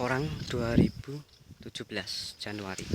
Porang 2017 Januari.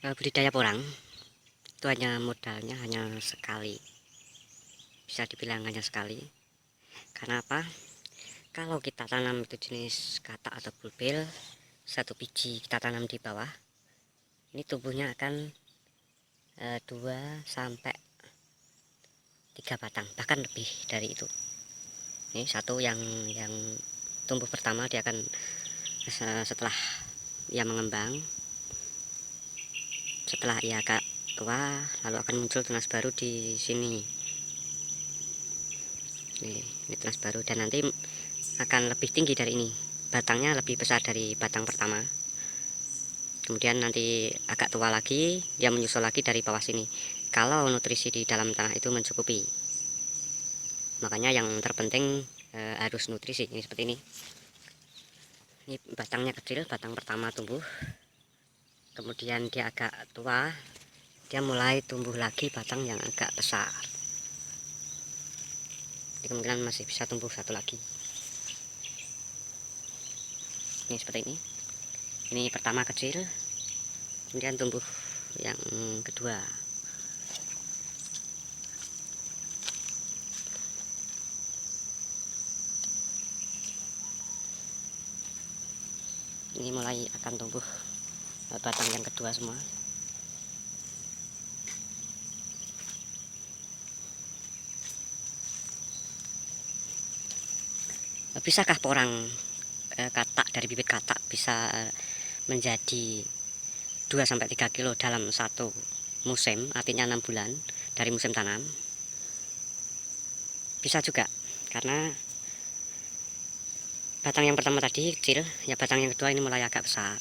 Budidaya porang itu modalnya hanya sekali, bisa dibilang hanya sekali. Karena apa? Kalau kita tanam itu jenis katak atau bulbel, satu biji kita tanam di bawah, ini tumbuhnya akan 2 sampai 3 batang, bahkan lebih dari itu. Ini satu yang tumbuh pertama, dia akan setelah ia mengembang, setelah ia agak tua, lalu akan muncul tunas baru di sini. Ini tunas baru, dan nanti akan lebih tinggi dari ini batangnya lebih besar dari batang pertama. Kemudian nanti agak tua lagi, dia menyusul lagi dari bawah sini. Kalau nutrisi di dalam tanah itu mencukupi, makanya yang terpenting harus nutrisi. Ini seperti ini. Ini batangnya kecil, batang pertama tumbuh. Kemudian dia agak tua, dia mulai tumbuh lagi batang yang agak besar. Jadi kemungkinan masih bisa tumbuh satu lagi. Ini seperti ini. Ini pertama kecil, kemudian tumbuh yang kedua. Ini mulai akan tumbuh batang yang kedua semua. Bisakah porang katak dari bibit katak bisa menjadi 2-3 kilo dalam satu musim, artinya 6 bulan dari musim tanam? Bisa juga, karena batang yang pertama tadi kecil, ya batang yang kedua ini mulai agak besar.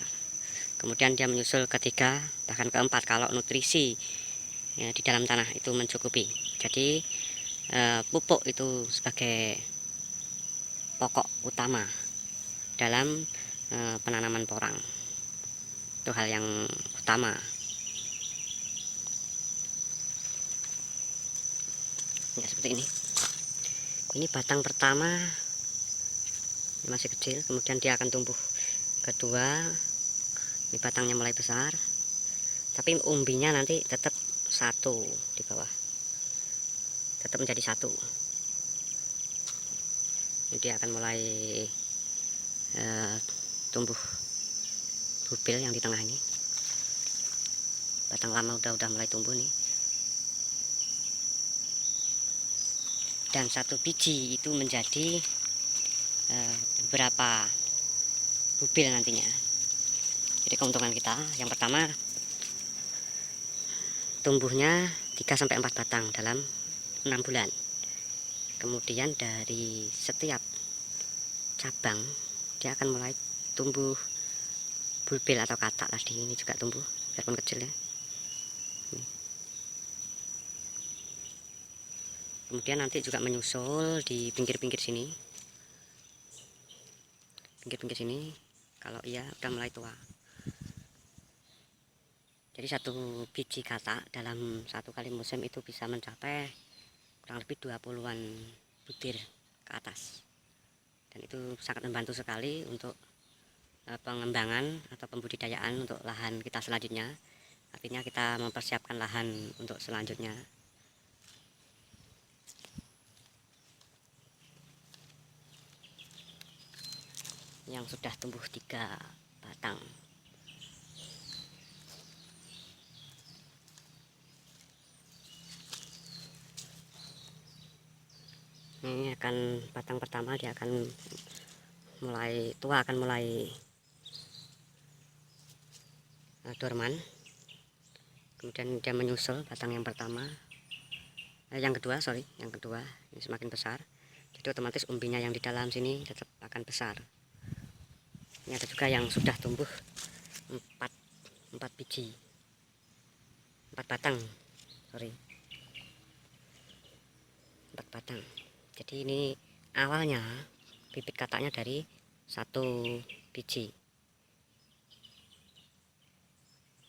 Kemudian dia menyusul ketiga, bahkan keempat kalau nutrisi ya, di dalam tanah itu mencukupi. Jadi pupuk itu sebagai pokok utama dalam penanaman porang. Itu hal yang utama. Ya seperti ini. Ini batang pertama, ini masih kecil, kemudian dia akan tumbuh kedua. Ini batangnya mulai besar, tapi umbinya nanti tetap satu di bawah, tetap menjadi satu. Ini dia akan mulai tumbuh bubil yang di tengah ini. Batang lama udah mulai tumbuh nih. Dan satu biji itu menjadi beberapa bubil nantinya. Jadi keuntungan kita yang pertama, tumbuhnya 3-4 batang dalam 6 bulan. Kemudian dari setiap cabang dia akan mulai tumbuh bulbil atau katak tadi. Ini juga tumbuh biarpun kecil ya. Kemudian nanti juga menyusul di pinggir-pinggir sini, pinggir-pinggir sini, kalau iya udah mulai tua. Jadi satu biji katak dalam satu kali musim itu bisa mencapai kurang lebih 20-an butir ke atas. Dan itu sangat membantu sekali untuk pengembangan atau pembudidayaan untuk lahan kita selanjutnya. Artinya kita mempersiapkan lahan untuk selanjutnya. Yang sudah tumbuh 3 batang. Ini akan batang pertama, dia akan mulai tua, akan mulai dorman. Kemudian dia menyusul batang yang pertama, yang kedua ini semakin besar. Jadi otomatis umbinya yang di dalam sini tetap akan besar. Ini ada juga yang sudah tumbuh 4 biji, 4 batang, 4 batang. Jadi ini awalnya bibit kataknya dari 1 biji.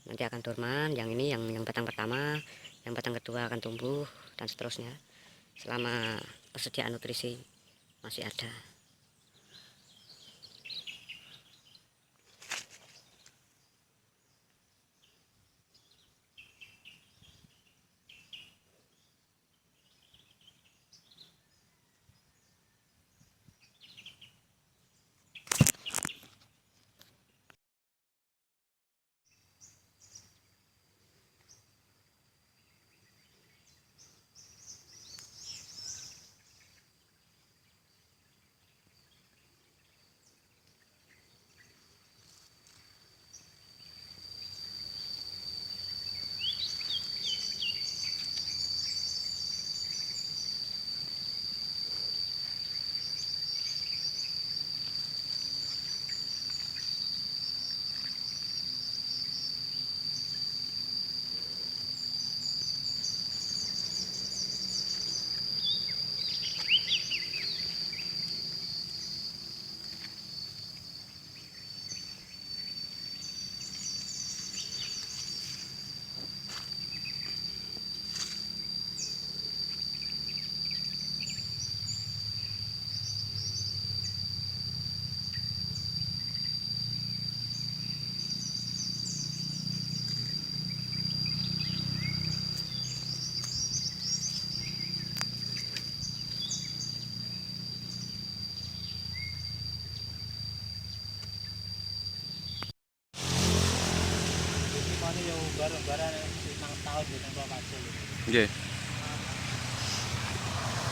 Nanti akan dorman, yang ini yang batang pertama, yang batang kedua akan tumbuh, dan seterusnya selama persediaan nutrisi masih ada. baru-baru 5 tahun di tempat hasil. Nggih.